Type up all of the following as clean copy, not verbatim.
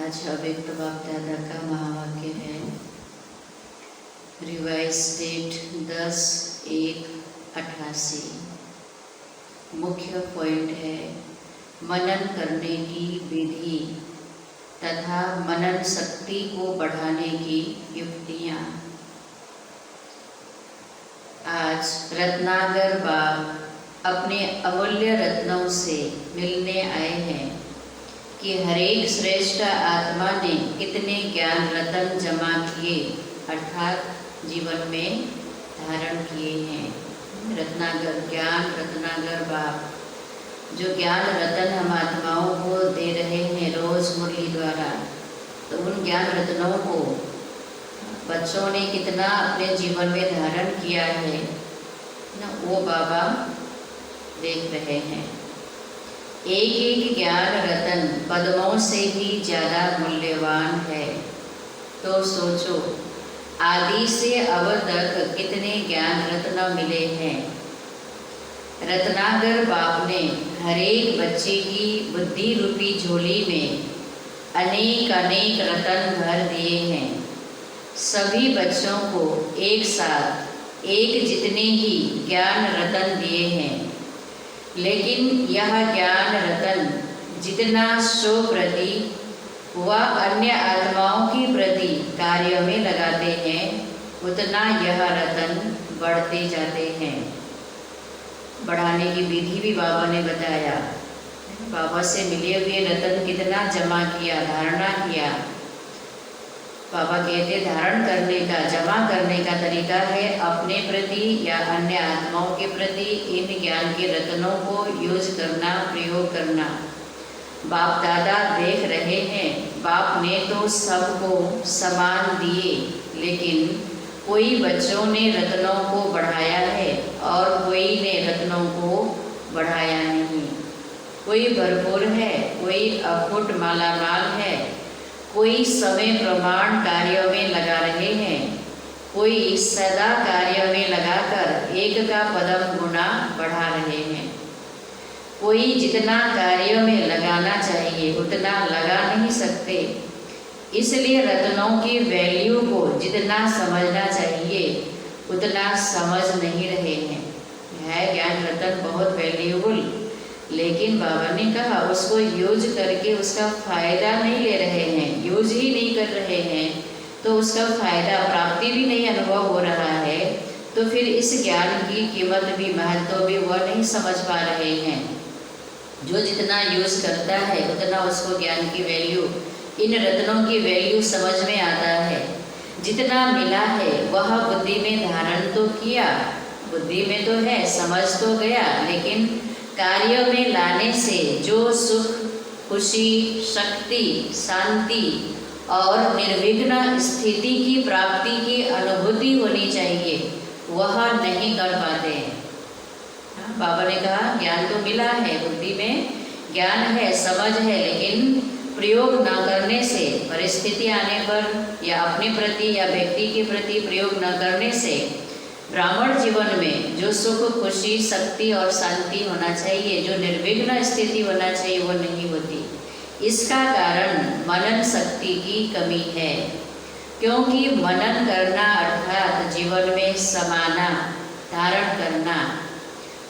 आज अव्यक्त बाप दादा का महावाक्य है। Revise date 10/1/88। मुख्य पॉइंट है मनन करने की विधि तथा मनन शक्ति को बढ़ाने की युक्तियाँ। आज रत्नागर बाप अपने अमूल्य रत्नों से मिलने आए हैं कि हरेक श्रेष्ठ आत्मा ने कितने ज्ञान रतन जमा किए अर्थात जीवन में धारण किए हैं। रत्नागर ज्ञान रत्नागर बाप जो ज्ञान रतन हम आत्माओं को दे रहे हैं रोज मुरली द्वारा, तो उन ज्ञान रत्नों को बच्चों ने कितना अपने जीवन में धारण किया है ना, वो बाबा देख रहे हैं। एक एक ज्ञान रतन पद्मों से भी ज़्यादा मूल्यवान है। तो सोचो आदि से अब तक कितने ज्ञान रत्न मिले हैं। रत्नागर बाप ने हरेक बच्चे की बुद्धि रूपी झोली में अनेक अनेक रतन भर दिए हैं। सभी बच्चों को एक साथ एक जितने ही ज्ञान रतन दिए हैं, लेकिन यह ज्ञान रतन जितना स्व प्रति व अन्य आत्माओं की प्रति कार्य में लगाते हैं, उतना यह रतन बढ़ते जाते हैं। बढ़ाने की विधि भी बाबा ने बताया। बाबा से मिले हुए रतन कितना जमा किया, धारणा किया। बाबा कहते धारण करने का, जमा करने का तरीका है अपने प्रति या अन्य आत्माओं के प्रति इन ज्ञान के रत्नों को यूज करना, प्रयोग करना। बाप दादा देख रहे हैं, बाप ने तो सबको समान दिए, लेकिन कोई बच्चों ने रत्नों को बढ़ाया है और कोई ने रत्नों को बढ़ाया नहीं। कोई भरपूर है, कोई अखुट मालामाल है, कोई समय प्रमाण कार्यों में लगा रहे हैं, कोई सदा कार्य में लगाकर एक का पदम गुना बढ़ा रहे हैं। कोई जितना कार्यों में लगाना चाहिए उतना लगा नहीं सकते, इसलिए रत्नों की वैल्यू को जितना समझना चाहिए उतना समझ नहीं रहे हैं। है ज्ञान रतन बहुत वैल्यूबल, लेकिन बाबा ने कहा उसको यूज करके उसका फ़ायदा नहीं ले रहे हैं, यूज ही नहीं कर रहे हैं, तो उसका फ़ायदा प्राप्ति भी नहीं अनुभव हो रहा है, तो फिर इस ज्ञान की कीमत भी महत्व भी वह नहीं समझ पा रहे हैं। जो जितना यूज करता है उतना उसको ज्ञान की वैल्यू, इन रत्नों की वैल्यू समझ में आता है। जितना मिला है वह बुद्धि में धारण तो किया, बुद्धि में तो है, समझ तो गया, लेकिन कार्य में लाने से जो सुख, खुशी, शक्ति, शांति और निर्विघ्न स्थिति की प्राप्ति की अनुभूति होनी चाहिए, वह नहीं कर पाते हैं। बाबा ने कहा ज्ञान तो मिला है, बुद्धि में ज्ञान है, समझ है, लेकिन प्रयोग न करने से, परिस्थिति आने पर या अपने प्रति या व्यक्ति के प्रति प्रयोग न करने से ब्राह्मण जीवन में जो सुख, खुशी, शक्ति और शांति होना चाहिए, जो निर्विघ्न स्थिति होना चाहिए, वो नहीं होती। इसका कारण मनन शक्ति की कमी है, क्योंकि मनन करना अर्थात जीवन में समाना, धारण करना।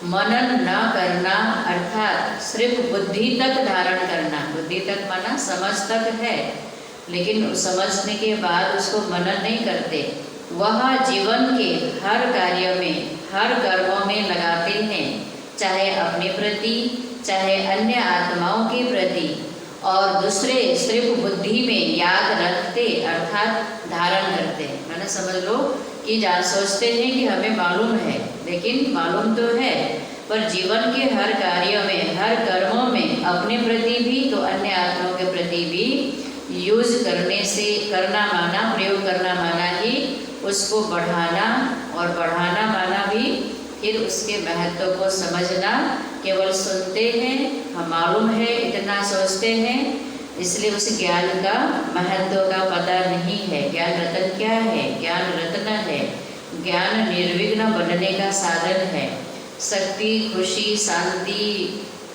मनन न करना अर्थात सिर्फ बुद्धि तक धारण करना। बुद्धि तक माना समझ तक है, लेकिन समझने के बाद उसको मनन नहीं करते। वह जीवन के हर कार्य में, हर कर्मों में लगाते हैं, चाहे अपने प्रति, चाहे अन्य आत्माओं के प्रति, और दूसरे सिर्फ बुद्धि में याद रखते अर्थात धारण करते हैं। मैंने समझ लो कि सोचते हैं कि हमें मालूम है, लेकिन मालूम तो है, पर जीवन के हर कार्यों में, हर कर्मों में अपने प्रति भी तो अन्य आत्माओं के प्रति भी यूज करने से, करना माना, प्रयोग करना माना ही उसको बढ़ाना, और बढ़ाना माना भी फिर उसके महत्व को समझना। केवल सुनते हैं, हम मालूम है, इतना सोचते हैं, इसलिए उस ज्ञान का महत्व का पता नहीं है। ज्ञान रतन क्या है? ज्ञान रत्न है, ज्ञान निर्विघ्न बनने का साधन है, शक्ति, खुशी, शांति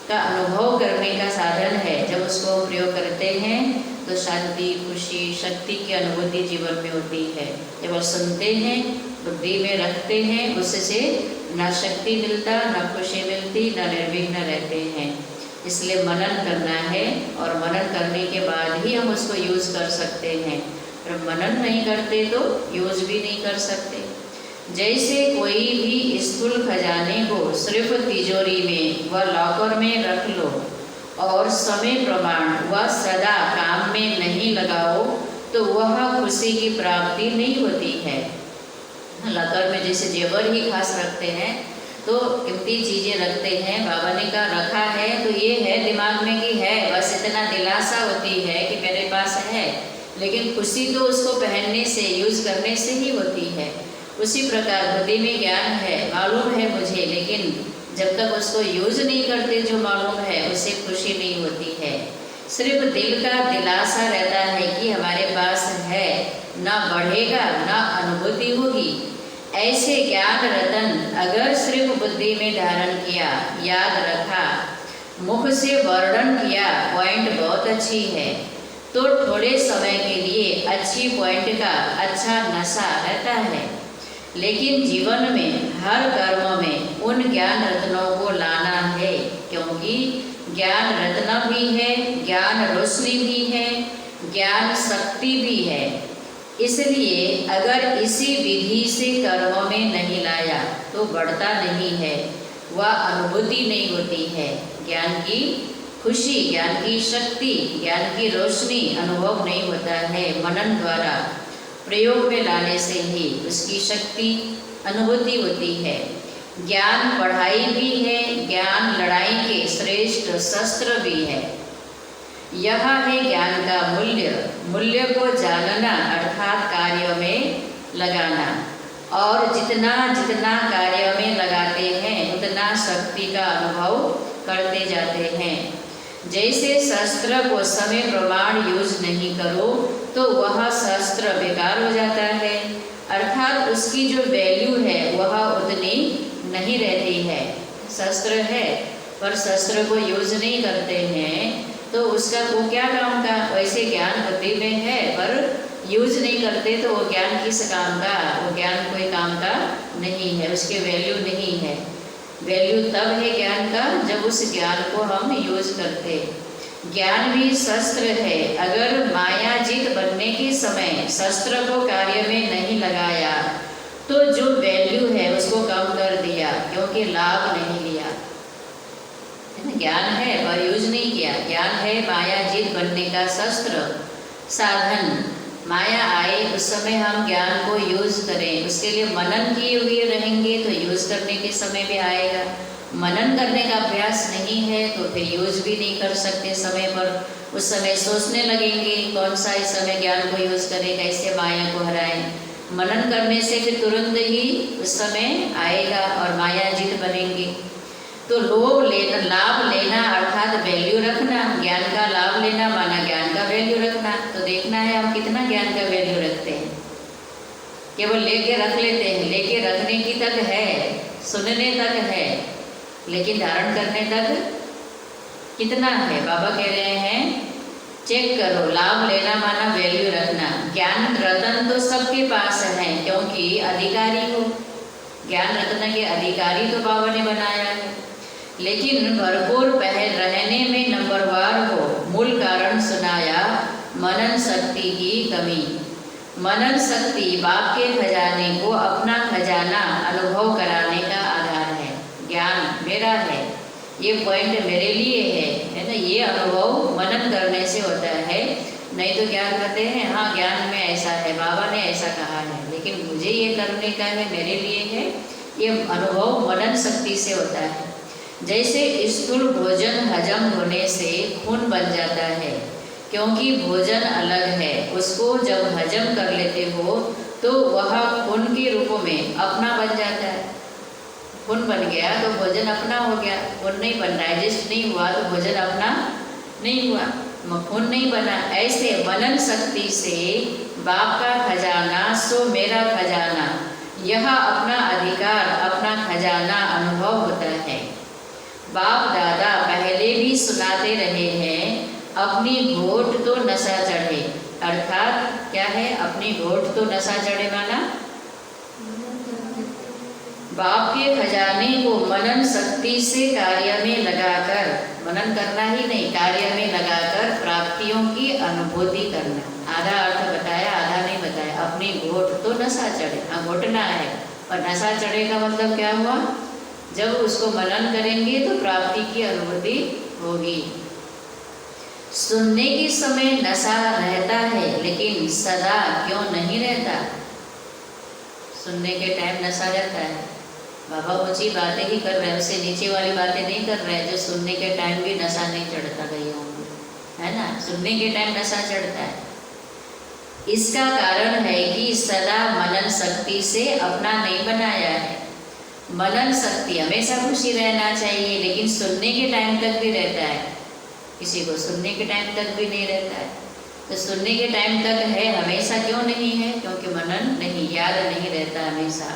का अनुभव करने का साधन है। जब उसको प्रयोग करते हैं तो शांति, खुशी, शक्ति की अनुभूति जीवन में होती है। केवल सुनते हैं, बुद्धि में रखते हैं, उससे ना शक्ति मिलता, ना खुशी मिलती, ना निर्विघ्न रहते हैं। इसलिए मनन करना है और मनन करने के बाद ही हम उसको यूज़ कर सकते हैं। और मनन नहीं करते तो यूज़ भी नहीं कर सकते। जैसे कोई भी स्थूल खजाने को सिर्फ तिजोरी में व लॉकर में रख लो और समय प्रमाण वह सदा काम में नहीं लगाओ तो वह खुशी की प्राप्ति नहीं होती है। लॉकर में जैसे जेवर ही खास रखते हैं तो कीमती चीज़ें रखते हैं, बाबा ने कहा रखा है तो ये है दिमाग में कि है, बस इतना दिलासा होती है कि मेरे पास है, लेकिन खुशी तो उसको पहनने से, यूज़ करने से ही होती है। उसी प्रकार बुद्धि में ज्ञान है, मालूम है मुझे, लेकिन जब तक उसको यूज नहीं करते जो मालूम है उससे खुशी नहीं होती है। सिर्फ दिल का दिलासा रहता है कि हमारे पास है, ना बढ़ेगा ना अनुभूति होगी। ऐसे ज्ञान रतन अगर सिर्फ बुद्धि में धारण किया, याद रखा, मुख से वर्णन किया, पॉइंट बहुत अच्छी है, तो थोड़े समय के लिए अच्छी पॉइंट का अच्छा नशा रहता है। लेकिन जीवन में हर कर्म में उन ज्ञान रत्नों को लाना है, क्योंकि ज्ञान रत्न भी है, ज्ञान रोशनी भी है, ज्ञान शक्ति भी है। इसलिए अगर इसी विधि से कर्म में नहीं लाया तो बढ़ता नहीं है, वह अनुभूति नहीं होती है। ज्ञान की खुशी, ज्ञान की शक्ति, ज्ञान की रोशनी अनुभव नहीं होता है। मनन द्वारा प्रयोग में लाने से ही उसकी शक्ति अनुभूति होती है। ज्ञान पढ़ाई भी है, ज्ञान लड़ाई के श्रेष्ठ शस्त्र भी है। यह है ज्ञान का मूल्य। मूल्य को जानना अर्थात कार्य में लगाना, और जितना जितना कार्य में लगाते हैं उतना शक्ति का अनुभव करते जाते हैं। जैसे शस्त्र को समय प्रमाण यूज नहीं करो तो वह शस्त्र बेकार हो जाता है, अर्थात उसकी जो वैल्यू है वह उतनी नहीं रहती है। शस्त्र है पर शस्त्र को यूज नहीं करते हैं तो उसका वो क्या काम का। वैसे ज्ञान बुद्धि में है पर यूज नहीं करते तो वो ज्ञान किस काम का, वो ज्ञान कोई काम का नहीं है, उसकी वैल्यू नहीं है। वैल्यू तब है ज्ञान का जब उस ज्ञान को हम यूज करते। ज्ञान भी शस्त्र है। अगर मायाजीत बनने के समय शस्त्र को कार्य में नहीं लगाया तो जो वैल्यू है उसको कम कर दिया, क्योंकि लाभ नहीं लिया। ज्ञान है पर यूज नहीं किया। ज्ञान है मायाजीत बनने का शस्त्र, साधन। माया आए उस समय हम ज्ञान को यूज करें, उसके लिए मनन किए हुए रहेंगे तो यूज करने के समय भी आएगा। मनन करने का अभ्यास नहीं है तो फिर यूज भी नहीं कर सकते समय पर। उस समय सोचने लगेंगे कौन सा इस समय ज्ञान को यूज करें, कैसे माया को हराएं। मनन करने से फिर तुरंत ही उस समय आएगा और माया जीत बनेंगे। तो लाभ लेना अर्थात वैल्यू रखना, ज्ञान का लाभ लेना माना ज्ञान का वैल्यू रखना। तो देखना है हम कितना ज्ञान का वैल्यू रखते हैं। केवल लेके रख लेते हैं, लेके रखने की तक है, सुनने तक है, लेकिन धारण करने तक कितना है। बाबा कह रहे हैं चेक करो, लाभ लेना माना वैल्यू रखना। ज्ञान रतन तो सबके पास है क्योंकि अधिकारी हो, ज्ञान रत्न के अधिकारी तो बाबा ने बनाया है, लेकिन भरपूर पहल रहने में नंबरवार हो। मूल कारण सुनाया मनन शक्ति की कमी। मनन शक्ति बाप के खजाने को अपना खजाना अनुभव कराने का आधार है। ज्ञान मेरा है, ये पॉइंट मेरे लिए है ना, ये अनुभव मनन करने से होता है। नहीं तो क्या कहते हैं, हाँ ज्ञान में ऐसा है, बाबा ने ऐसा कहा है, लेकिन मुझे ये करने का है, मेरे लिए है। ये अनुभव मनन शक्ति से होता है। जैसे स्थूल भोजन हजम होने से खून बन जाता है, क्योंकि भोजन अलग है, उसको जब हजम कर लेते हो तो वह खून के रूप में अपना बन जाता है। खून बन गया तो भोजन अपना हो गया। खून नहीं बन, डाइजेस्ट नहीं हुआ तो भोजन अपना नहीं हुआ, खून नहीं बना। ऐसे मनन शक्ति से बाप का खजाना सो मेरा खजाना, यह अपना अधिकार, अपना खजाना अनुभव होता है। बाप दादा पहले भी सुनाते रहे हैं, अपनी घोट तो नशा चढ़े। अर्थात क्या है, अपनी घोट तो नशा चढ़े माना बाप के खजाने को मनन शक्ति से कार्य में लगाकर, मनन करना ही नहीं, कार्य में लगाकर प्राप्तियों की अनुभूति करना। आधा अर्थ बताया, आधा नहीं बताया। अपनी घोट तो नशा चढ़े, हाँ घोटना है, और नशा चढ़े का मतलब क्या हुआ, जब उसको मनन करेंगे तो प्राप्ति की अनुभूति होगी। सुनने के समय नशा रहता है, लेकिन सदा क्यों नहीं रहता। सुनने के टाइम नशा रहता है। बाबा ऊंची बातें ही कर रहे हैं, उससे नीचे वाली बातें नहीं कर रहे हैं, जो सुनने के टाइम भी नशा नहीं चढ़ता गया है ना। सुनने के टाइम नशा चढ़ता है। इसका कारण है कि सदा मनन शक्ति से अपना नहीं बनाया है। मनन शक्ति हमेशा खुशी रहना चाहिए, लेकिन सुनने के टाइम तक भी रहता है। किसी को सुनने के टाइम तक भी नहीं रहता है। तो सुनने के टाइम तक है, हमेशा क्यों नहीं है, क्योंकि मनन नहीं, याद नहीं रहता हमेशा।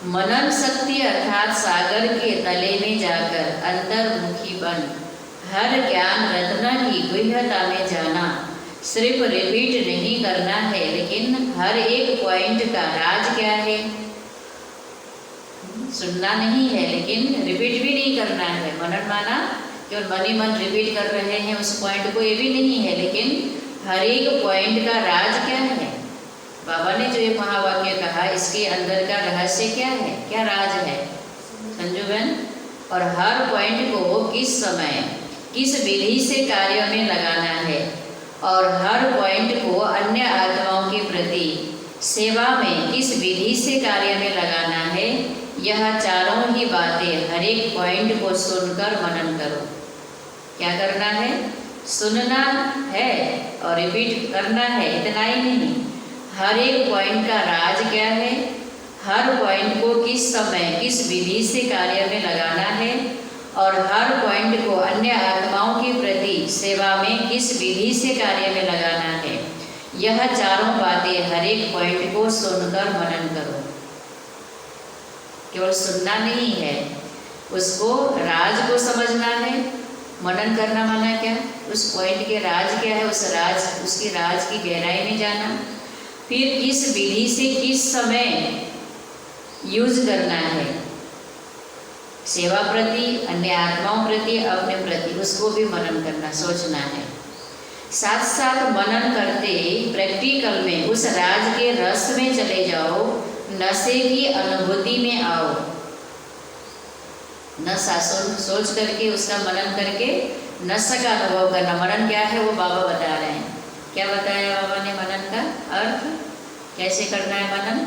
मनन शक्ति अर्थात सागर के तले में जाकर अंतर्मुखी बन हर ज्ञान रत्न की गुह्यता में जाना। सिर्फ रिपीट नहीं करना है, लेकिन हर एक पॉइंट का राज क्या है, सुनना नहीं है, लेकिन रिपीट भी नहीं करना है। मनन माना केवल मन ही मन रिपीट कर रहे हैं उस पॉइंट को, ये भी नहीं है, लेकिन हर एक पॉइंट का राज क्या है। बाबा ने जो ये महावाक्य कहा, इसके अंदर का रहस्य क्या है, क्या राज है संजू बहन। और हर पॉइंट को किस समय किस विधि से कार्य में लगाना है, और हर पॉइंट को अन्य आत्माओं के प्रति सेवा में किस विधि से कार्य में लगाना है, यह चारों ही बातें हर एक पॉइंट को सुनकर मनन करो। क्या करना है, सुनना है और रिपीट करना है, इतना ही नहीं, हर एक पॉइंट का राज क्या है, हर पॉइंट को किस समय किस विधि से कार्य में लगाना है, और हर पॉइंट को अन्य आत्माओं के प्रति सेवा में किस विधि से कार्य में लगाना है। यह चारों बातें हर एक पॉइंट को सुनकर मनन करो। केवल सुनना नहीं है, उसको राज को समझना है। मनन करना माना क्या, उस पॉइंट के राज क्या है, उस राज, उसकी राज की गहराई में जाना। फिर किस विधि से किस समय यूज करना है, सेवा प्रति, अन्य आत्माओं प्रति, अपने प्रति, उसको भी मनन करना, सोचना है। साथ साथ मनन करते प्रैक्टिकल में उस राज के रस में चले जाओ, नशे की अनुभूति में आओ। नशा सोच करके, उसका मनन करके नशा का अनुभव करना। मनन क्या है वो बाबा बता रहे हैं। क्या बताया बाबा ने मनन का अर्थ, कैसे करना है मनन।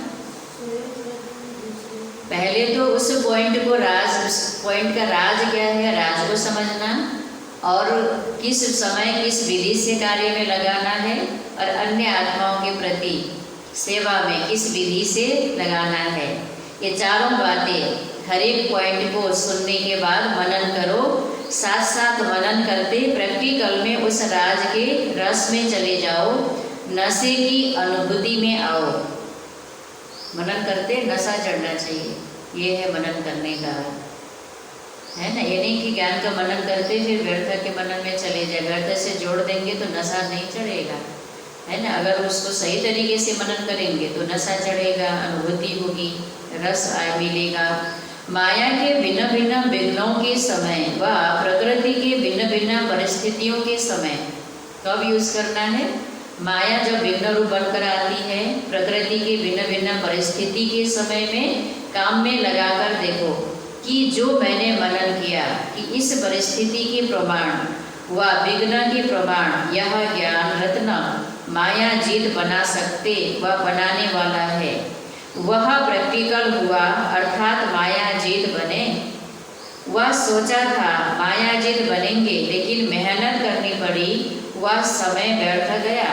पहले तो उस पॉइंट को राज, उस पॉइंट का राज क्या है, राज को समझना, और किस समय किस विधि से कार्य में लगाना है, और अन्य आत्माओं के प्रति सेवा में किस विधि से लगाना है। ये चारों बातें हर एक पॉइंट को सुनने के बाद मनन करो। साथ साथ मनन करते प्रैक्टिकल में उस राज के रस में चले जाओ, नशे की अनुभूति में आओ। मनन करते नशा चढ़ना चाहिए, ये है मनन करने का, है ना। ये नहीं कि ज्ञान का मनन करते फिर व्यर्थ के मनन में चले जाए, व्यर्थ से जोड़ देंगे तो नशा नहीं चढ़ेगा, है ना। अगर उसको सही तरीके से मनन करेंगे तो नशा चढ़ेगा, अनुभूति होगी, रस मिलेगा। माया के भिन्न भिन्न विघ्नों के समय व प्रकृति के भिन्न भिन्न परिस्थितियों के समय कब यूज करना है। माया जब विघ्न रूप बनकर आती है, प्रकृति की भिन्न भिन्न परिस्थिति के समय में काम में लगाकर देखो कि जो मैंने मनन किया कि इस परिस्थिति के प्रमाण व विघ्न के प्रमाण यह ज्ञान रत्न माया जीत बना सकते व बनाने वाला है, वह प्रैक्टिकल हुआ, अर्थात माया जीत बने। वह सोचा था माया जीत बनेंगे, लेकिन मेहनत करनी पड़ी, वह समय व्यर्थ गया।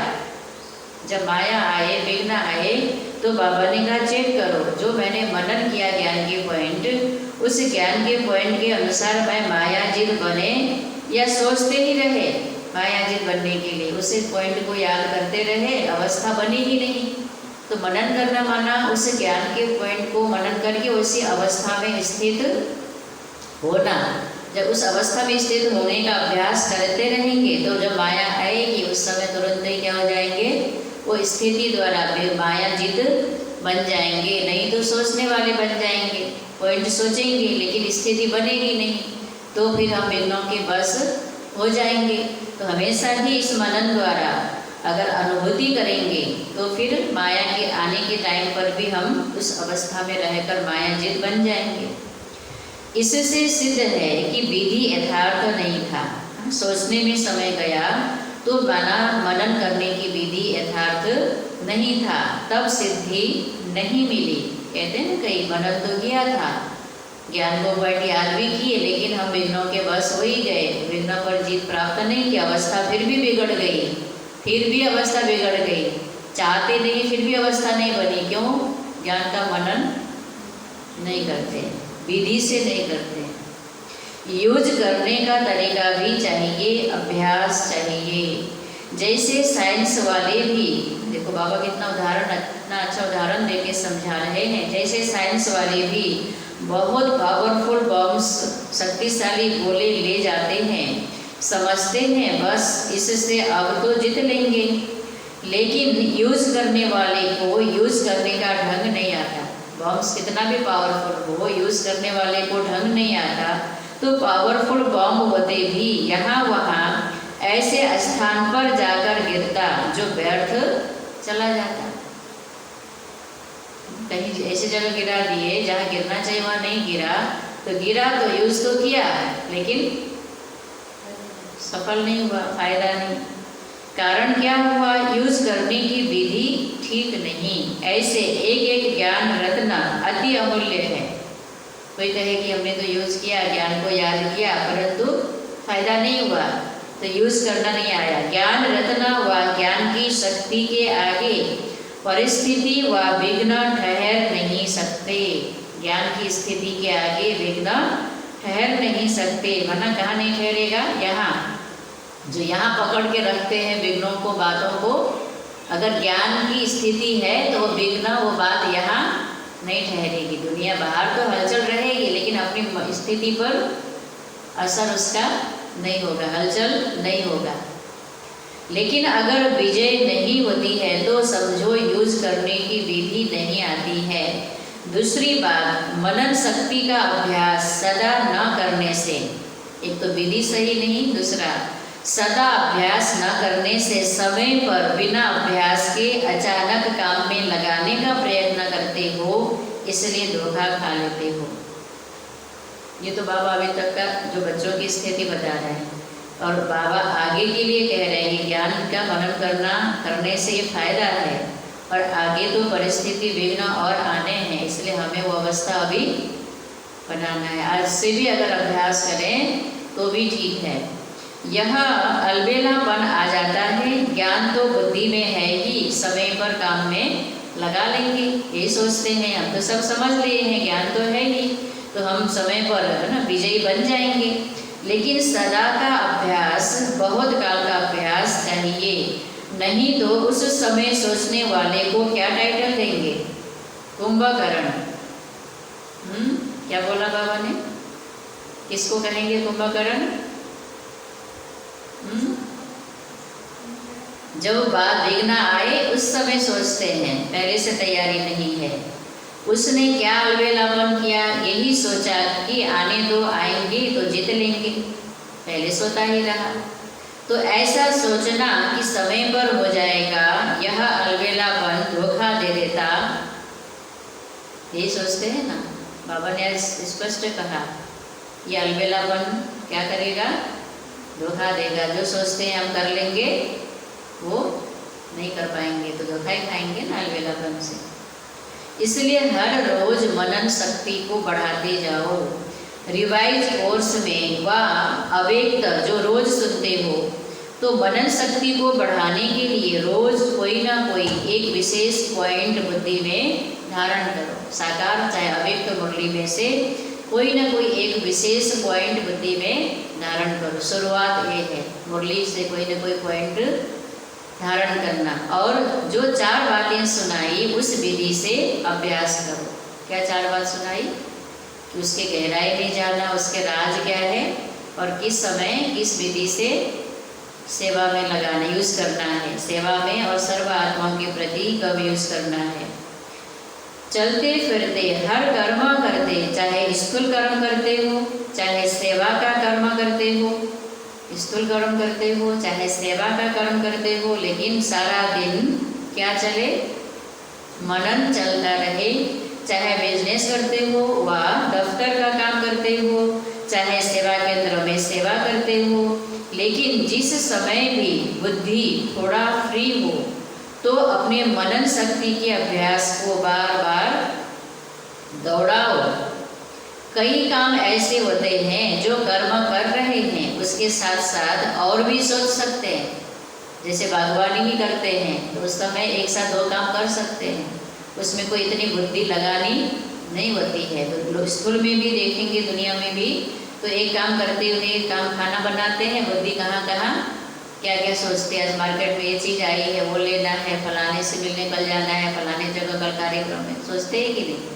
जब माया आए, विघ्न आए, तो बाबा ने कहा चेक करो, जो मैंने मनन किया ज्ञान के पॉइंट, उस ज्ञान के पॉइंट के अनुसार मैं माया जीत बने या सोचते ही रहे माया जीत बनने के लिए, उस पॉइंट को याद करते रहे, अवस्था बनी ही नहीं। तो मनन करना माना उस ज्ञान के पॉइंट को मनन करके उसी अवस्था में स्थित होना। जब उस अवस्था में स्थित होने का अभ्यास करते रहेंगे तो जब माया आएगी उस समय तुरंत ही क्या हो जाएंगे, वो स्थिति द्वारा माया जित बन जाएंगे। नहीं तो सोचने वाले बन जाएंगे, पॉइंट सोचेंगे लेकिन स्थिति बनेगी नहीं, तो फिर हम विघ्नों के बस हो जाएंगे। तो हमेशा ही इस मनन द्वारा अगर अनुभूति करेंगे तो फिर माया के आने के टाइम पर भी हम उस अवस्था में रहकर माया जित बन जाएंगे। इससे सिद्ध है कि विधि यथार्थ नहीं था। सोचने में समय गया तो मनन करने की विधि यथार्थ नहीं था, तब सिद्धि नहीं मिली। कहते हैं ना कई मनन तो किया था, ज्ञान को पॉइंट याद भी किए, लेकिन हम विघ्नों के बस हो ही गए, विघ्नों पर जीत प्राप्त नहीं की, अवस्था फिर भी बिगड़ गई, फिर भी अवस्था बिगड़ गई। चाहते नहीं फिर भी अवस्था नहीं बनी। क्यों? ज्ञान का मनन नहीं करते, विधि से नहीं करते। यूज करने का तरीका भी चाहिए, अभ्यास चाहिए। जैसे साइंस वाले भी, देखो बाबा कितना अच्छा उदाहरण देके समझा रहे हैं। जैसे साइंस वाले भी बहुत पावरफुल बॉम्ब्स, शक्तिशाली गोले ले जाते हैं, समझते हैं बस इससे अब तो जीत लेंगे, लेकिन यूज करने वाले को यूज करने का ढंग नहीं आता। बॉम्ब्स कितना भी पावरफुल हो, यूज करने वाले को ढंग नहीं आता तो पावरफुल बॉम्ब होते भी यहाँ वहाँ ऐसे स्थान पर जाकर गिरता जो व्यर्थ चला जाता। कहीं ऐसी जगह गिरा दिए जहाँ गिरना चाहिए वहाँ नहीं गिरा, तो गिरा तो यूज तो किया लेकिन सफल नहीं हुआ, फायदा नहीं। कारण क्या हुआ? यूज करने की विधि ठीक नहीं। ऐसे एक एक ज्ञान रत्न अति अमूल्य है। कोई कहे कि हमने तो यूज किया, ज्ञान को याद किया, परंतु फायदा नहीं हुआ, तो यूज करना नहीं आया। ज्ञान रत्न व ज्ञान की शक्ति के आगे परिस्थिति व विघ्न ठहर नहीं सकते। ज्ञान की स्थिति के आगे विघ्न ठहर नहीं सकते। वरना कहाँ नहीं ठहरेगा? यहाँ जो यहाँ पकड़ के रखते हैं विघ्नों को, बातों को, अगर ज्ञान की स्थिति है तो वो विघ्न, वो बात यहाँ नहीं ठहरेगी। दुनिया बाहर तो हलचल रहेगी लेकिन अपनी स्थिति पर असर उसका नहीं होगा, हलचल नहीं होगा। लेकिन अगर विजय नहीं होती है तो समझो यूज करने की विधि नहीं आती है। दूसरी बात, मनन शक्ति का अभ्यास सदा न करने से, एक तो विधि सही नहीं, दूसरा सदा अभ्यास न करने से समय पर बिना अभ्यास के अचानक काम में लगाने का प्रयत्न करते हो, इसलिए धोखा खा लेते हो। ये तो बाबा अभी तक का जो बच्चों की स्थिति बता रहे हैं, और बाबा आगे के लिए कह रहे हैं ज्ञान का मनन करने से ये फायदा है, और आगे तो परिस्थिति विघ्न और आने हैं, इसलिए हमें वो अवस्था अभी बनाना है। आज से भी अगर अभ्यास करें तो भी ठीक है। यह अलबेलापन आ जाता है। ज्ञान तो बुद्धि में है ही, समय पर काम में लगा लेंगे, ये सोचते हैं हम तो सब समझ लिए हैं, ज्ञान तो है ही, तो हम समय पर है ना विजयी बन जाएंगे। लेकिन सदा का अभ्यास, बहुत काल का अभ्यास चाहिए, नहीं तो उस समय सोचने वाले को क्या टाइटल देंगे? कुंभकर्ण। क्या बोला बाबा ने? किसको कहेंगे कुंभकर्ण? जब बात विघ्न आए उस समय सोचते हैं, पहले से तैयारी नहीं है। उसने क्या अलबेलापन किया? यही सोचा कि आने दो, आएंगे तो जीत लेंगे, पहले सोता ही रहा। तो ऐसा सोचना कि समय पर हो जाएगा, यह अलबेलापन धोखा दे देता, यही सोचते हैं ना। बाबा ने स्पष्ट कहा ये अलबेलापन क्या करेगा? धोखा देगा। जो सोचते हैं हम कर लेंगे वो नहीं कर पाएंगे, तो धोखा ही खाएंगे ना अलबेलापन से। इसलिए हर रोज मनन शक्ति को बढ़ाते जाओ। रिवाइज कोर्स में व अवेक्त जो रोज सुनते हो, तो मनन शक्ति को बढ़ाने के लिए रोज कोई ना कोई एक विशेष पॉइंट बुद्धि में धारण करो। साकार चाहे अवेक्त मुरली में से कोई ना कोई एक विशेष पॉइंट बुद्धि में धारण करो। शुरुआत ये है, मुरली से कोई ना कोई पॉइंट धारण करना, और जो 4 बातें सुनाई उस विधि से अभ्यास करो। क्या 4 बात सुनाई? कि उसके गहराई में जाना, उसके राज क्या है, और किस समय किस विधि से सेवा में लगाना यूज़ करना है, सेवा में और सर्व आत्माओं के प्रति कब यूज़ करना है। चलते फिरते हर कर्म करते, चाहे स्थूल कर्म करते हो चाहे सेवा का कर्म करते हो, स्थूल कर्म करते हो चाहे सेवा का कर्म करते हो, लेकिन सारा दिन क्या चले, मनन चलता रहे। चाहे बिजनेस करते हो व दफ्तर का काम करते हो, चाहे सेवा केंद्र में सेवा करते हो, लेकिन जिस समय भी बुद्धि थोड़ा फ्री हो तो अपने मनन शक्ति के अभ्यास को बार बार दौड़ाओ। कई काम ऐसे होते हैं जो कर्म कर रहे हैं उसके साथ साथ और भी सोच सकते हैं, जैसे बागवानी ही करते हैं तो उस समय एक साथ 2 काम कर सकते हैं, उसमें कोई इतनी बुद्धि लगानी नहीं होती है। तो स्कूल में भी देखेंगे, दुनिया में भी, तो एक काम करते हुए एक काम खाना बनाते हैं, बुद्धि कहाँ कहाँ क्या क्या सोचते हैं, आज मार्केट में ये चीज़ आई है वो लेना है, फलाने से मिलने कल जाना है, फलाने जगह कल कार्यक्रम है, सोचते हैं कि नहीं।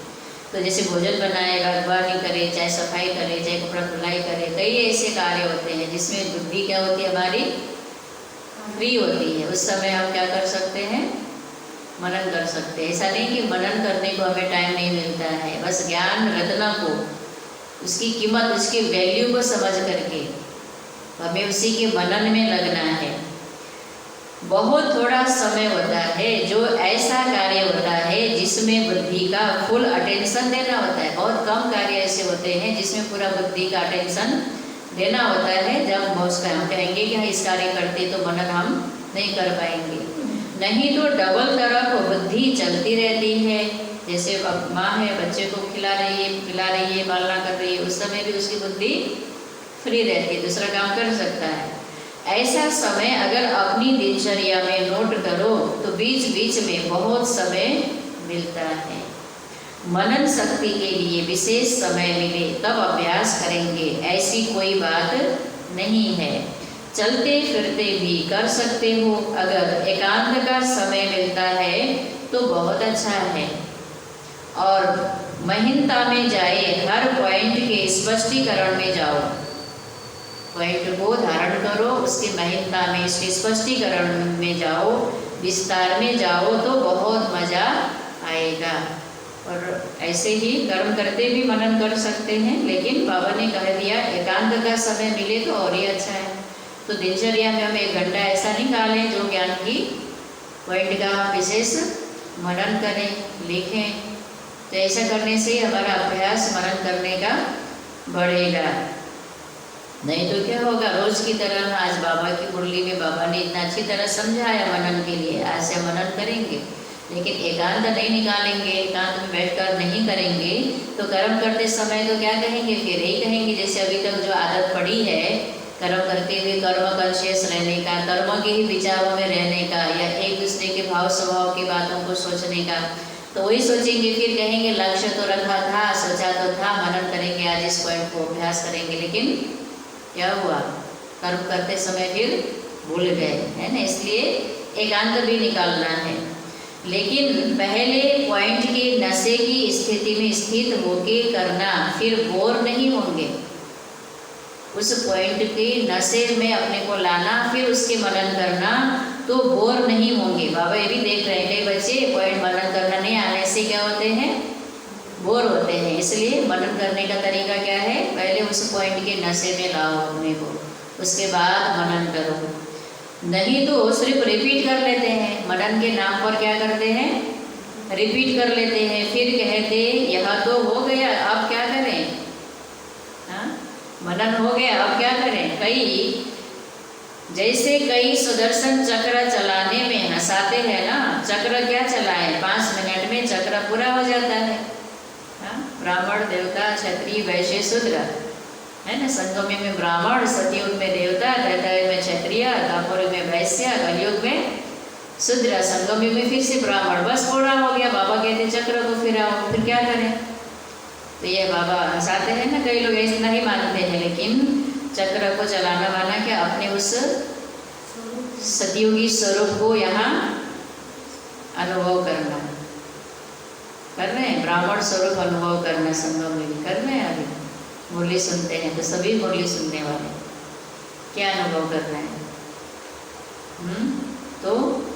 तो जैसे भोजन बनाए, बागवानी करे, चाहे सफाई करे, चाहे कपड़ा धुलाई करे, कई ऐसे कार्य होते हैं जिसमें बुद्धि क्या होती है, हमारी फ्री होती है। उस समय हम क्या कर सकते हैं, मनन कर सकते हैं। ऐसा नहीं कि मनन करने को हमें टाइम नहीं मिलता है, बस ज्ञान रत्न को, उसकी कीमत, उसकी वैल्यू को समझ करके हमें उसी के मनन में लगना है। बहुत थोड़ा समय होता है जो ऐसा कार्य होता है जिसमें बुद्धि का फुल अटेंशन देना होता है। बहुत कम कार्य ऐसे होते हैं जिसमें पूरा बुद्धि का अटेंशन देना होता है। जब उसका हम कहेंगे कि हाँ इस कार्य करते तो मनन हम नहीं कर पाएंगे, नहीं तो डबल तरफ बुद्धि चलती रहती है। जैसे अब माँ है, बच्चे को खिला रही है, पिला रही है, पालना कर रही है, उस समय भी उसकी बुद्धि फ्री रहती है, दूसरा काम कर सकता है। ऐसा समय अगर अपनी दिनचर्या में नोट करो तो बीच बीच में बहुत समय मिलता है। मनन शक्ति के लिए विशेष समय मिले तब अभ्यास करेंगे, ऐसी कोई बात नहीं है। चलते फिरते भी कर सकते हो, अगर एकांत का समय मिलता है तो बहुत अच्छा है। और महीनता में जाए, हर पॉइंट के स्पष्टीकरण में जाओ, पॉइंट को धारण करो, उसकी महीनता में, इसके स्पष्टीकरण में जाओ, विस्तार में जाओ तो बहुत मज़ा आएगा। और ऐसे ही कर्म करते भी मनन कर सकते हैं, लेकिन बाबा ने कह दिया एकांत का समय मिले तो और ही अच्छा है। तो दिनचर्या में हम 1 घंटा ऐसा निकालें जो ज्ञान की पॉइंट का विशेष मनन करें, लिखें। तो ऐसा करने से हमारा अभ्यास मनन करने का बढ़ेगा। नहीं तो क्या होगा, रोज की तरह आज बाबा की मुरली में बाबा ने इतना अच्छी तरह समझाया मनन के लिए, आज से मनन करेंगे, लेकिन एकांत नहीं निकालेंगे, एकांत में बैठकर नहीं करेंगे तो कर्म करते समय तो क्या कहेंगे, फिर यही कहेंगे जैसे अभी तक जो आदत पड़ी है कर्म करते हुए कर्म कॉन्शियस रहने का, कर्म के ही विचारों में रहने का, या एक दूसरे के भाव स्वभाव की बातों को सोचने का, तो वही सोचेंगे, फिर कहेंगे लक्ष्य तो रखा था, सोचा तो था, मनन करेंगे, आज इस पॉइंट को अभ्यास करेंगे, लेकिन क्या हुआ, कर्म करते समय फिर भूल गए, है ना। इसलिए एकांत भी निकालना है, लेकिन पहले पॉइंट के नशे की स्थिति में स्थित होके करना, फिर बोर नहीं होंगे। उस पॉइंट के नशे में अपने को लाना, फिर उसके मनन करना तो बोर नहीं होंगे। बाबा ये भी देख रहे हैं कई बच्चे पॉइंट मनन करना नहीं आने से क्या होते हैं, बोर होते हैं। इसलिए मनन करने का तरीका क्या है, पहले उस पॉइंट के नशे में लाओ अपने को, उसके बाद मनन करो। नहीं तो सिर्फ रिपीट कर लेते हैं, मनन के नाम पर क्या करते हैं, रिपीट कर लेते हैं, फिर कहते यह तो हो गया अब क्या करें, हाँ मनन हो गया अब क्या करें। कई सुदर्शन चक्र चलाने में हंसाते हैं ना, चक्र क्या चलाएं, 5 मिनट में चक्र पूरा हो जाता है। ब्राह्मण, देवता, क्षत्रिय, वैश्य, शूद्र, है ना। संगम में ब्राह्मण, सतयुग में देवता, त्रेतायुग में क्षत्रिय, द्वापर में वैश्य, कलयुग में शूद्र, संगम में फिर से ब्राह्मण, बस पूरा हो गया। बाबा कहते चक्र को फिराओ, फिर क्या करें। तो ये बाबा हंसाते हैं ना, कई लोग ऐसा ही मानते हैं, लेकिन चक्र को चलाना माना क्या, अपने उस सतयुगी स्वरूप को यहाँ अनुभव करना, कर रहे हैं, ब्राह्मण स्वरूप अनुभव करना, संगम में भी कर रहे हैं अभी, मुरली सुनते हैं तो सभी मुरली सुनने वाले क्या अनुभव कर रहे हैं? तो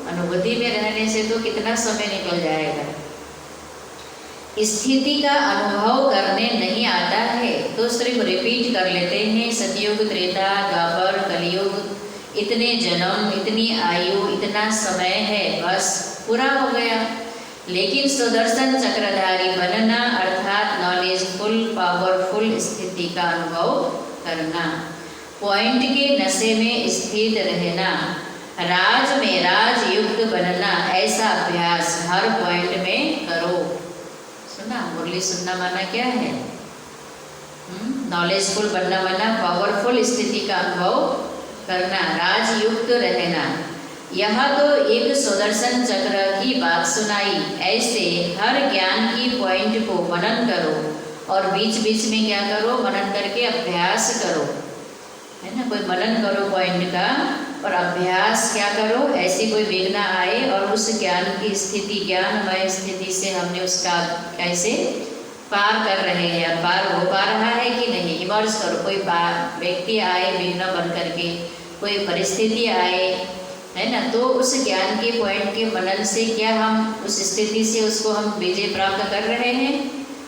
अनुभूति में रहने से तो कितना समय निकल जाएगा। स्थिति का अनुभव करने नहीं आता है तो सिर्फ रिपीट कर लेते हैं, सतयुग, त्रेता, द्वापर, कलयुग, इतने जन्म, इतनी आयु, इतना समय है, बस पूरा हो गया। लेकिन सुदर्शन चक्रधारी बनना अर्थात नॉलेजफुल, पावरफुल स्थिति का अनुभव करना, पॉइंट के नशे में स्थित रहना, राज में राजयुक्त बनना, ऐसा अभ्यास हर पॉइंट में करो। सुना, मुरली सुनना माना क्या है? नॉलेजफुल बनना माना पावरफुल स्थिति का अनुभव करना, राजयुक्त रहना। यह तो एक सुदर्शन चक्र की बात सुनाई। ऐसे हर ज्ञान की पॉइंट को मनन करो और बीच बीच में क्या करो? मनन करके अभ्यास करो, है ना। कोई मनन करो पॉइंट का और अभ्यास क्या करो? ऐसी कोई विघ्न आए और उस ज्ञान की स्थिति, ज्ञानमय स्थिति से हमने उसका कैसे पार कर रहे हैं, पार हो पा रहा है कि नहीं, इमर्ज करो। कोई व्यक्ति आए विघ्न बन करके, कोई परिस्थिति आए, है ना, तो उस ज्ञान के पॉइंट के मनन से क्या हम उस स्थिति से उसको हम विजय प्राप्त कर रहे हैं।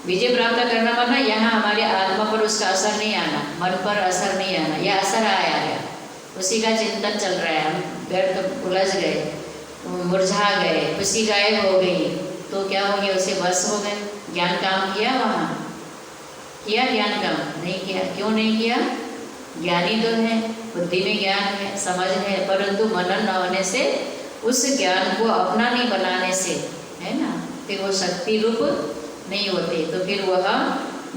विजय प्राप्त करना माना यहाँ हमारे आत्मा पर उसका असर नहीं आना, मन पर असर नहीं आना, या असर आया है, उसी का चिंतन चल रहा है, हम व्यर्थ उलझ गए, मुरझा गए, खुशी गायब हो गई, तो क्या हो गया? उसे बस हो गए। ज्ञान काम किया? वहाँ किया ज्ञान काम? नहीं किया। क्यों नहीं किया? ज्ञानी तो है, बुद्धि में ज्ञान है, समझ है, परंतु मनन न होने से, उस ज्ञान को अपना नहीं बनाने से, है ना, फिर वो शक्ति रूप नहीं होते, तो फिर वह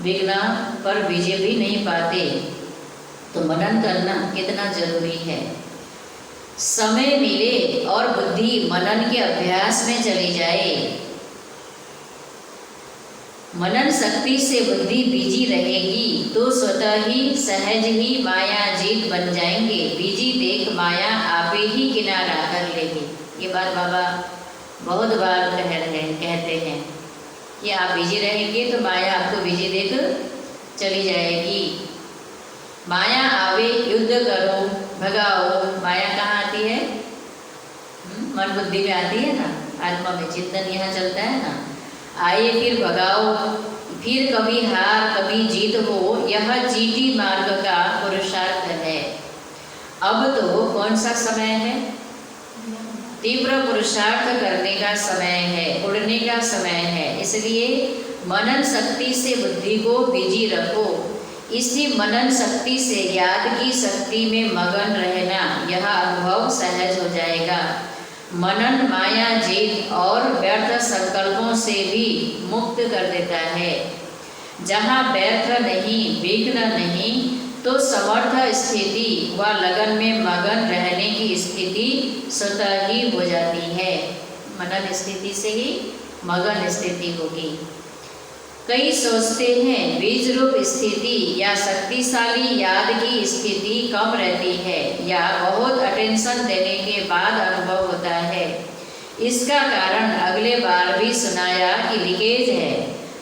विघ्न पर विजय भी नहीं पाते। तो मनन करना कितना जरूरी है। समय मिले और बुद्धि मनन के अभ्यास में चली जाए, मनन शक्ति से बुद्धि बिजी रहेगी तो स्वतः ही सहज ही माया जीत बन जाएंगे। बिजी देख माया आपे ही किनारा कर लेगी। ये बात बाबा बहुत बार कहते हैं कि आप बिजी रहेंगे तो माया आपको बिजी देख चली जाएगी। माया आवे युद्ध करो भगाओ। माया कहाँ आती है? मन बुद्धि में आती है ना, आत्मा में चिंतन यहाँ चलता है ना। आए फिर भगाओ, फिर कभी हार कभी जीत हो, यह जीती मार्ग का पुरुषार्थ है। अब तो कौन सा समय है? तीव्र पुरुषार्थ करने का समय है, उड़ने का समय है। इसलिए मनन शक्ति से बुद्धि को बिजी रखो। इसी मनन शक्ति से याद की शक्ति में मगन रहना, यह अनुभव सहज हो जाएगा। मनन माया जीत और व्यर्थ संकल्पों से भी मुक्त कर देता है। जहाँ व्यर्थ नहीं, विघ्न नहीं, तो समर्थ स्थिति व लगन में मगन रहने की स्थिति स्वतः ही हो जाती है। मनन स्थिति से ही मगन स्थिति होगी। कई सोचते हैं बीज रूप स्थिति या शक्तिशाली याद की स्थिति कम रहती है या बहुत अटेंशन देने के बाद अनुभव होता है। इसका कारण अगले बार भी सुनाया कि लीकेज है।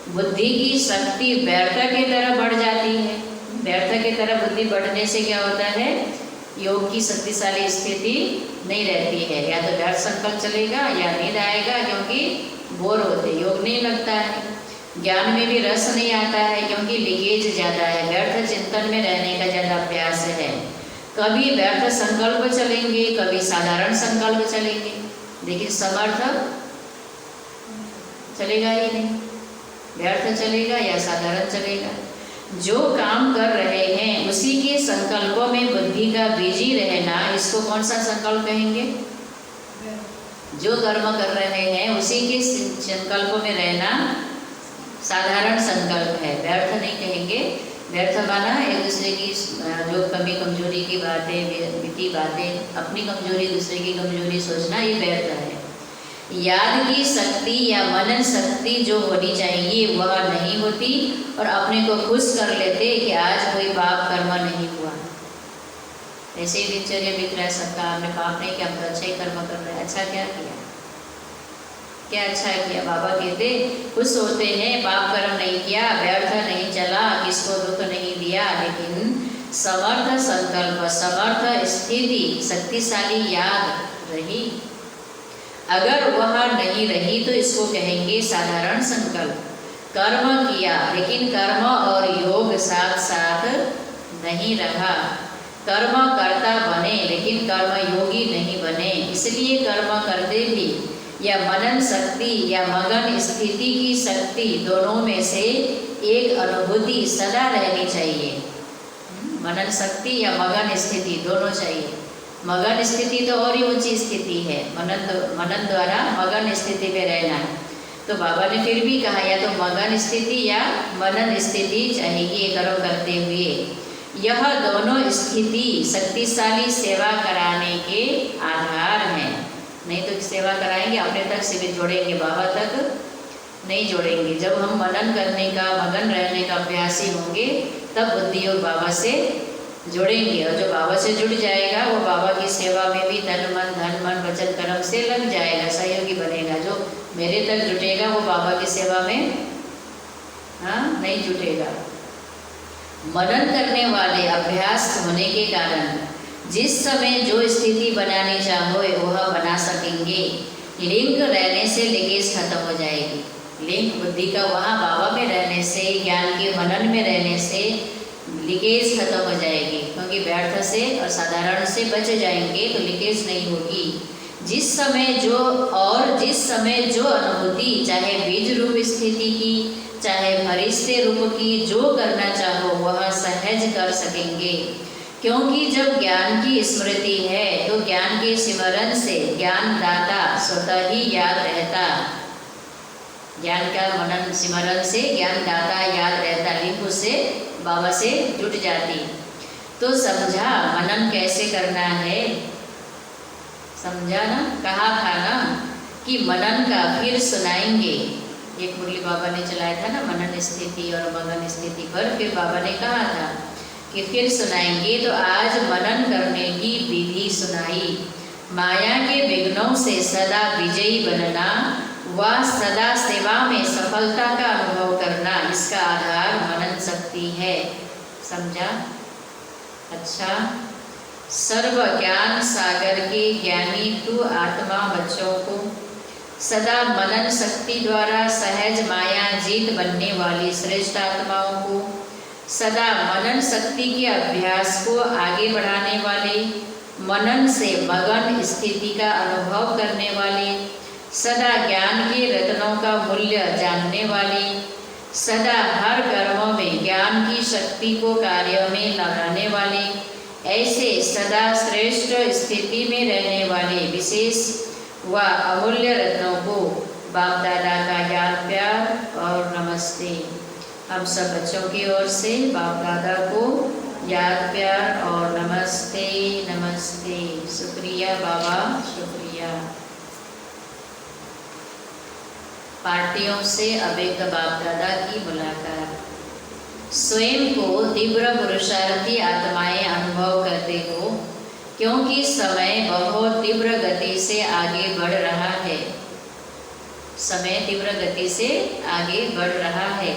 बुद्धि की शक्ति व्यर्थ की तरह बढ़ जाती है। व्यर्थ की तरह बुद्धि बढ़ने से क्या होता है? योग की शक्तिशाली स्थिति नहीं रहती है। या तो व्यर्थ संकल्प चलेगा या नींद आएगा, क्योंकि बोर होते, योग नहीं लगता है। ज्ञान में भी रस नहीं आता है, क्योंकि लीकेज ज़्यादा है। व्यर्थ चिंतन में रहने का ज़्यादा अभ्यास है। कभी व्यर्थ संकल्प चलेंगे, कभी साधारण संकल्प चलेंगे, लेकिन समर्थ चलेगा ही नहीं। व्यर्थ चलेगा या साधारण चलेगा। जो काम कर रहे हैं उसी के संकल्पों में बुद्धि का बिजी रहना, इसको कौन सा संकल्प कहेंगे? जो कर्म कर रहे हैं उसी के संकल्पों में रहना साधारण संकल्प है, व्यर्थ नहीं कहेंगे। व्यर्थ माना एक दूसरे की जो कमी कमजोरी की बातें, बीती बातें, अपनी कमजोरी दूसरे की कमजोरी सोचना, ये व्यर्थ है। याद की शक्ति या मनन शक्ति जो होनी चाहिए वह नहीं होती और अपने को खुश कर लेते कि आज कोई पाप कर्म नहीं हुआ। ऐसे ही दिनचर्या बीत रहा है सबका, हमने पाप नहीं किया, हम तो अच्छे ही कर्म कर रहे हैं। अच्छा क्या किया? क्या अच्छा किया। बाबा कहते खुश होते हैं, पाप कर्म नहीं किया, व्यर्थ नहीं चला, किसको दुख नहीं दिया, लेकिन समर्थ संकल्प, समर्थ स्थिति, शक्तिशाली याद रही। अगर वह नहीं रही तो इसको कहेंगे साधारण संकल्प। कर्म किया लेकिन कर्म और योग साथ साथ नहीं रहा। कर्म कर्ता बने लेकिन कर्म योगी नहीं बने। इसलिए कर्म करते भी या मनन शक्ति या मगन स्थिति की शक्ति, दोनों में से एक अनुभूति सदा रहनी चाहिए। मनन शक्ति या मगन स्थिति दोनों चाहिए। मगन स्थिति तो और ही ऊंची स्थिति है, मनन द्वारा मगन स्थिति में रहना है। तो बाबा ने फिर भी कहा या तो मगन स्थिति या मनन स्थिति चाहिए कर्म करते हुए। यह दोनों स्थिति शक्तिशाली सेवा कराने के आधार हैं। नहीं तो सेवा कराएंगे अपने तक सीमित जोड़ेंगे, बाबा तक नहीं जोड़ेंगे। जब हम मनन करने का, मगन रहने का अभ्यासी होंगे तब बुद्धि योग बाबा से जोड़ेंगे। और जो बाबा से जुड़ जाएगा वो बाबा की सेवा में भी धन मन वचन कर्म से लग जाएगा, सहयोगी बनेगा। जो मेरे तक जुटेगा वो बाबा की सेवा में नहीं जुटेगा। मनन करने वाले अभ्यास होने के कारण जिस समय जो स्थिति बनानी चाहो वह बना सकेंगे। लिंक रहने से लिंकेज खत्म हो जाएगी। लिंक बुद्धि का वहाँ बाबा में रहने से, ज्ञान के मनन में रहने से लीकेज खत्म हो जाएगी, क्योंकि व्यर्थ से और साधारण से बच जाएंगे तो लीकेज नहीं होगी। जिस समय जो अनुभूति, चाहे बीज रूप स्थिति की, चाहे फरिश्ते रूप की, जो करना चाहो वह सहज कर सकेंगे। क्योंकि जब ज्ञान की स्मृति है तो ज्ञान के स्मरण से ज्ञान दाता स्वतः ही याद रहता। ज्ञान का मनन स्मरण से ज्ञान दाता याद रहता, लिंक उससे बाबा से जुट जाती। तो समझा मनन कैसे करना है, समझा ना। कहा था ना कि मनन का फिर सुनाएंगे। एक मुरली बाबा ने चलाया था ना मनन स्थिति और मगन स्थिति पर, फिर बाबा ने कहा था कि फिर सुनाएंगे। तो आज मनन करने की विधि सुनाई। माया के विघ्नों से सदा विजयी बनना व सदा सेवा में सफलता का अनुभव करना, इसका आधार मनन शक्ति है। समझा? अच्छा, सर्व ज्ञान सागर के ज्ञानी तू आत्मा बच्चों को सदा मनन शक्ति द्वारा सहज माया जीत बनने वाली श्रेष्ठ आत्माओं को, सदा मनन शक्ति के अभ्यास को आगे बढ़ाने वाले, मनन से मगन स्थिति का अनुभव करने वाले, सदा ज्ञान के रत्नों का मूल्य जानने वाले, सदा हर कर्मों में ज्ञान की शक्ति को कार्य में लगाने वाले, ऐसे सदा श्रेष्ठ स्थिति में रहने वाले विशेष व अमूल्य रत्नों को बाप दादा का याद प्यार और नमस्ते। हम सब बच्चों की ओर से बाप दादा को याद प्यार और नमस्ते नमस्ते। शुक्रिया बाबा, शुक्रिया। पार्टियों से अब एक बाप दादा की मुलाकात। स्वयं को तीव्र पुरुषार्थी आत्माएं अनुभव करते हो, क्योंकि समय बहुत तीव्र गति से आगे बढ़ रहा है। समय तीव्र गति से आगे बढ़ रहा है।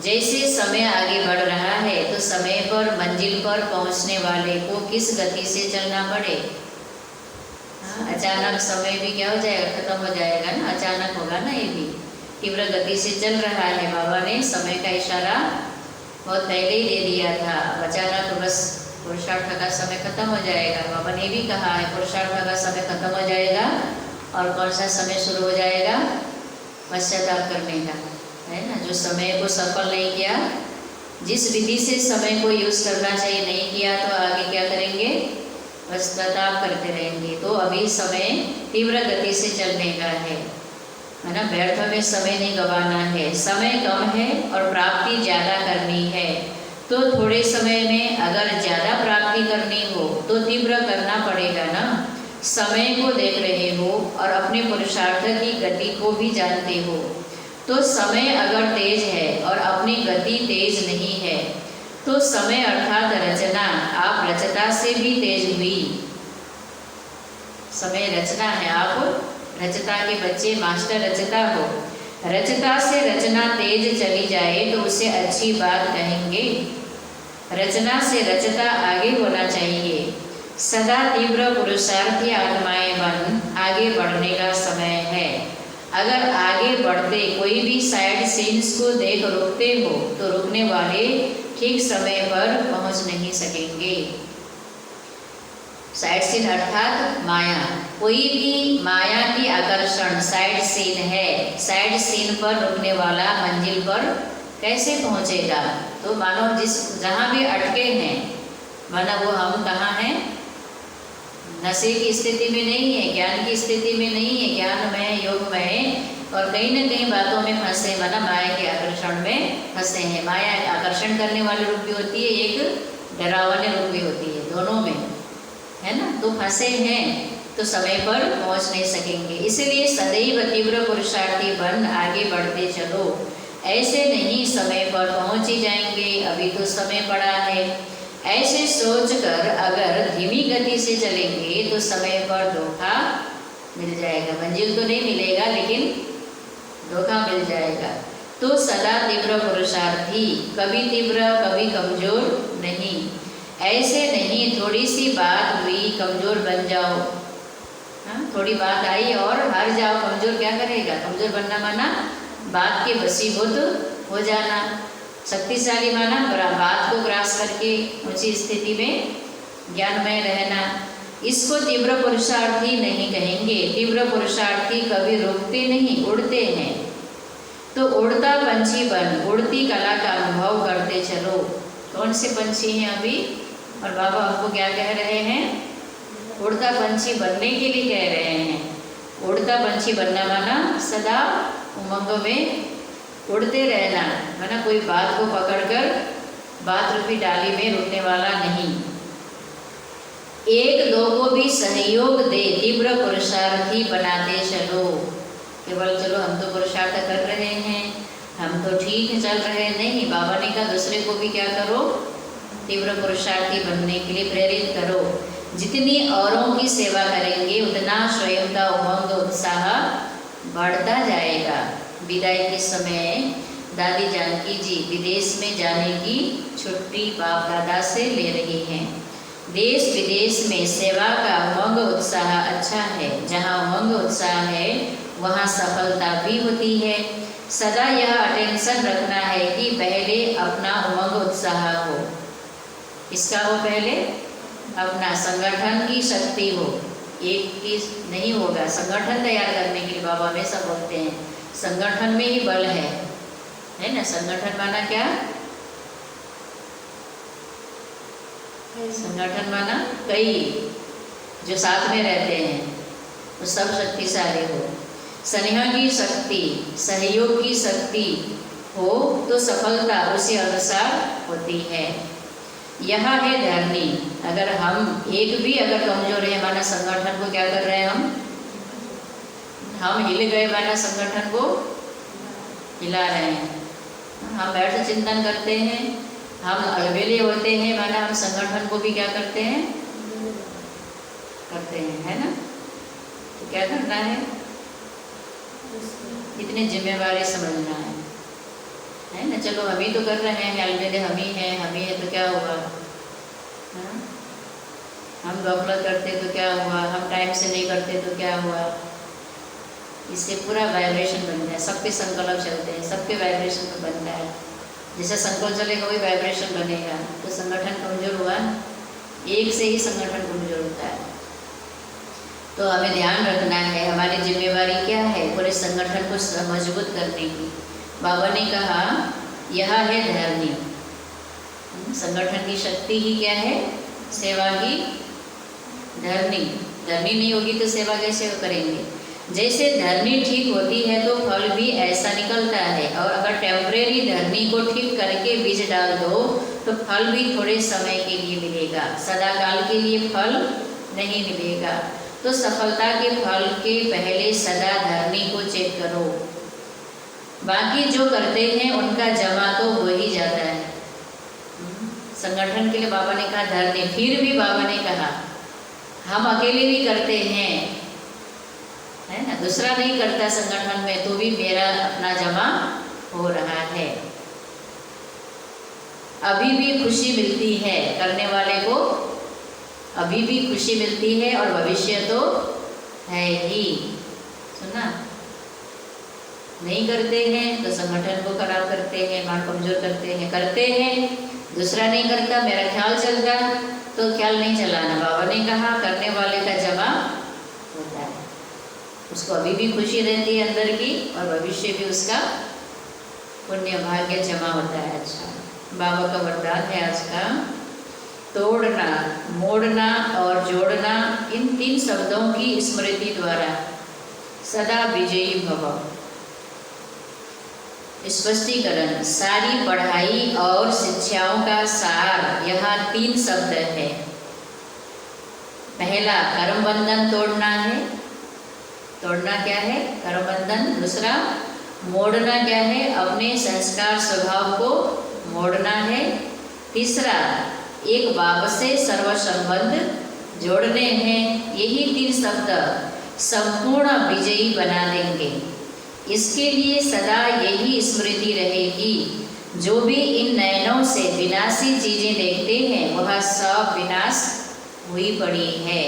जैसे समय आगे बढ़ रहा है तो समय पर मंजिल पर पहुंचने वाले को किस गति से चलना पड़े। अचानक समय भी क्या हो जाएगा, खत्म हो जाएगा ना, अचानक होगा ना। ये भी तीव्र गति से चल रहा है। बाबा ने समय का इशारा बहुत पहले ही दे दिया था। अचानक बस पुरुषार्थ का समय खत्म हो जाएगा। बाबा ने भी कहा है पुरुषार्थ का समय खत्म हो जाएगा और कौन सा समय शुरू हो जाएगा, पश्चाताप करने का, है ना। जो समय को सफल नहीं किया, जिस विधि से समय को यूज करना चाहिए नहीं किया, तो आगे क्या करेंगे, पश्चाताप करते रहेंगे। तो अभी समय तीव्र गति से चलने का है ना। व्यर्थ में समय नहीं गंवाना है। समय कम है और प्राप्ति ज़्यादा करनी है, तो थोड़े समय में अगर ज़्यादा प्राप्ति करनी हो तो तीव्र करना पड़ेगा ना। समय को देख रहे हो और अपने पुरुषार्थ की गति को भी जानते हो, तो समय अगर तेज है और अपनी गति तेज नहीं है तो समय अर्थात रचना, आप रचता से भी तेज हुई। समय रचना है, आप रचता के बच्चे मास्टर रचता हो, रचता से रचना तेज चली जाए तो उसे अच्छी बात कहेंगे। रचना से रचता आगे होना चाहिए। सदा तीव्र पुरुषार्थी आत्माएं बन, आगे बढ़ने का समय है। अगर आगे बढ़ते कोई भी साइड सीन्स को देख रुकते हो तो रुकने वाले ठीक समय पर पहुंच नहीं सकेंगे। साइड सीन अर्थात माया, कोई भी माया की आकर्षण साइड सीन है। साइड सीन पर रुकने वाला मंजिल पर कैसे पहुंचेगा? तो मानो जहाँ भी अटके हैं, मानो वो हम कहाँ हैं? नशे की स्थिति में नहीं है, ज्ञान की स्थिति में नहीं है, ज्ञान में, योग में, और कहीं न कहीं बातों में फंसे, माना माया के आकर्षण में फंसे हैं। माया आकर्षण करने वाली रूप भी होती है, एक डरावने रूप भी होती है, दोनों में है ना। तो फंसे हैं तो समय पर पहुंच नहीं सकेंगे। इसलिए सदैव तीव्र पुरुषार्थी बन आगे बढ़ते चलो। ऐसे नहीं समय पर पहुंच ही जाएंगे, अभी तो समय पड़ा है। ऐसे सोचकर अगर धीमी गति से चलेंगे तो समय पर धोखा मिल जाएगा। मंजिल तो नहीं मिलेगा लेकिन धोखा मिल जाएगा। तो सदा तीव्र पुरुषार्थी, कभी तीव्र कभी कमजोर नहीं। ऐसे नहीं थोड़ी सी बात हुई कमजोर बन जाओ। हाँ, थोड़ी बात आई और हार जाओ। कमजोर क्या करेगा? कमजोर बनना माना बात के वशीभूत हो जाना। शक्तिशाली माना बात को ग्रास करके ऊंची स्थिति में ज्ञानमय रहना। इसको तीव्र पुरुषार्थी नहीं कहेंगे। तीव्र पुरुषार्थी कभी रुकते नहीं, उड़ते हैं। तो उड़ता पंछी बन उड़ती कला का अनुभव करते चलो। कौन से पंछी हैं अभी? और बाबा हमको क्या कह रहे हैं? उड़ता पंछी बनने के लिए कह रहे हैं। उड़ता पंछी बनना माना सदा उमंग में उड़ते रहना, माना कोई बात को पकड़कर बात रूपी डाली में रुकने वाला नहीं। एक दो को भी सहयोग दे तीव्र पुरुषार्थी बनाते चलो। केवल चलो हम तो पुरुषार्थ कर रहे हैं, हम तो ठीक चल रहे नहीं। बाबा ने कहा दूसरे को भी क्या करो? तीव्र पुरुषार्थी बनने के लिए प्रेरित करो। जितनी औरों की सेवा करेंगे उतना स्वयं का उमंग उत्साह बढ़ता जाएगा। विदाई के समय दादी जानकी जी विदेश में जाने की छुट्टी बाप दादा से ले रही हैं। देश विदेश में सेवा का उमंग उत्साह अच्छा है। जहाँ उमंग उत्साह है वहाँ सफलता भी होती है। सदा यह अटेंशन रखना है कि पहले अपना उमंग उत्साह हो। इसका हो पहले अपना, संगठन की शक्ति हो। एक की नहीं होगा। संगठन तैयार करने के लिए बाबा हमेशा बोलते हैं संगठन में ही बल है ना। संगठन माना क्या? संगठन माना कई जो साथ में रहते हैं वो सब शक्तिशाली हो। स्नेह की शक्ति, सहयोग की शक्ति हो तो सफलता उसी अनुसार होती है। यह है धरनी। अगर हम एक भी अगर कमजोर है माना संगठन को क्या कर रहे हैं हम हिल गए माना संगठन को हिला रहे हैं। हम बैठ चिंतन करते हैं, हम अलबेले होते हैं माना हम संगठन को भी क्या करते हैं है ना। तो क्या करना है? इतनी जिम्मेवारी समझना है ना। चलो हम ही तो कर रहे हैं, अलबेले हम ही है तो क्या हुआ? हाँ? हम गफलत करते तो क्या हुआ? हम टाइम से नहीं करते तो क्या हुआ? इससे पूरा वाइब्रेशन बनता है। सबके संकल्प चलते हैं, सबके वाइब्रेशन तो बनता है। जैसे संकल्प चलेगा वही वाइब्रेशन बनेगा। तो संगठन कमजोर हुआ, एक से ही संगठन कमजोर होता है। तो हमें ध्यान रखना है हमारी जिम्मेवारी क्या है पूरे संगठन को मजबूत करने की। बाबा ने कहा यह है धरनी। संगठन की शक्ति ही क्या है? सेवा की धरनी। धरनी नहीं होगी तो सेवा कैसे करेंगे? जैसे धरनी ठीक होती है तो फल भी ऐसा निकलता है। और अगर टेम्परेरी धरनी को ठीक करके बीज डाल दो तो फल भी थोड़े समय के लिए मिलेगा, सदा काल के लिए फल नहीं मिलेगा। तो सफलता के फल के पहले सदा धरनी को चेक करो। बाकी जो करते हैं उनका जमा तो हो ही जाता है। संगठन के लिए बाबा ने कहा धरनी, फिर भी बाबा ने कहा हम अकेले भी करते हैं, है ना। दूसरा नहीं करता संगठन में तो भी मेरा अपना जमा हो रहा है। अभी भी खुशी मिलती है करने वाले को, अभी भी खुशी मिलती है और भविष्य तो है ही। सुना, नहीं करते हैं तो संगठन को खराब करते हैं, मान कमजोर करते हैं दूसरा नहीं करता, मेरा ख्याल चलता तो ख्याल नहीं चलाना। बाबा ने कहा करने वाले का जमा होता है, उसको अभी भी खुशी रहती है अंदर की और भविष्य भी उसका पुण्य भाग्य जमा होता है। अच्छा, बाबा का वरदान है आज का, तोड़ना, मोड़ना और जोड़ना, इन 3 शब्दों की स्मृति द्वारा सदा विजयी भव। स्पष्टीकरण, सारी पढ़ाई और शिक्षाओं का सार यहाँ 3 शब्द है। पहला कर्म बंधन तोड़ना है, तोड़ना क्या है? कर्म बंधन। दूसरा मोड़ना क्या है? अपने संस्कार स्वभाव को मोड़ना है। तीसरा एक बाप से सर्व संबंध जोड़ने हैं। यही 3 शब्द संपूर्ण विजयी बना देंगे। इसके लिए सदा यही स्मृति रहेगी, जो भी इन नयनों से विनाशी चीजें देखते हैं वह सब विनाश हुई पड़ी है।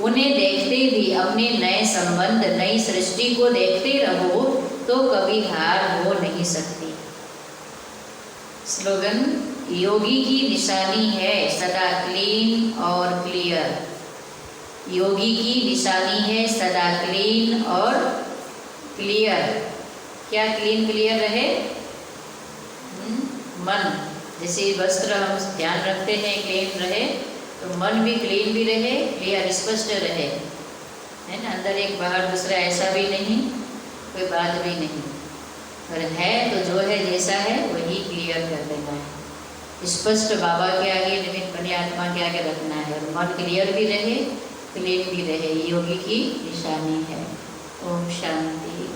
उन्हें देखते भी अपने नए संबंध, नई सृष्टि को देखते रहो तो कभी हार हो नहीं सकती। स्लोगन, योगी की निशानी है सदा क्लीन और क्लियर। योगी की निशानी है सदा क्लीन और क्लियर। क्या क्लीन क्लियर रहे? मन, जैसे वस्त्र हम ध्यान रखते हैं क्लीन रहे, तो मन भी क्लीन भी रहे, क्लियर स्पष्ट रहे, है ना। अंदर एक बाहर दूसरा, ऐसा भी नहीं, कोई बात भी नहीं, पर है तो जो है जैसा है वही क्लियर कर देना है। स्पष्ट बाबा के आगे, निमित्त बने आत्मा के आगे रखना है और मन क्लियर भी रहे, क्लीन भी रहे। योगी की निशानी है। ओम शांति।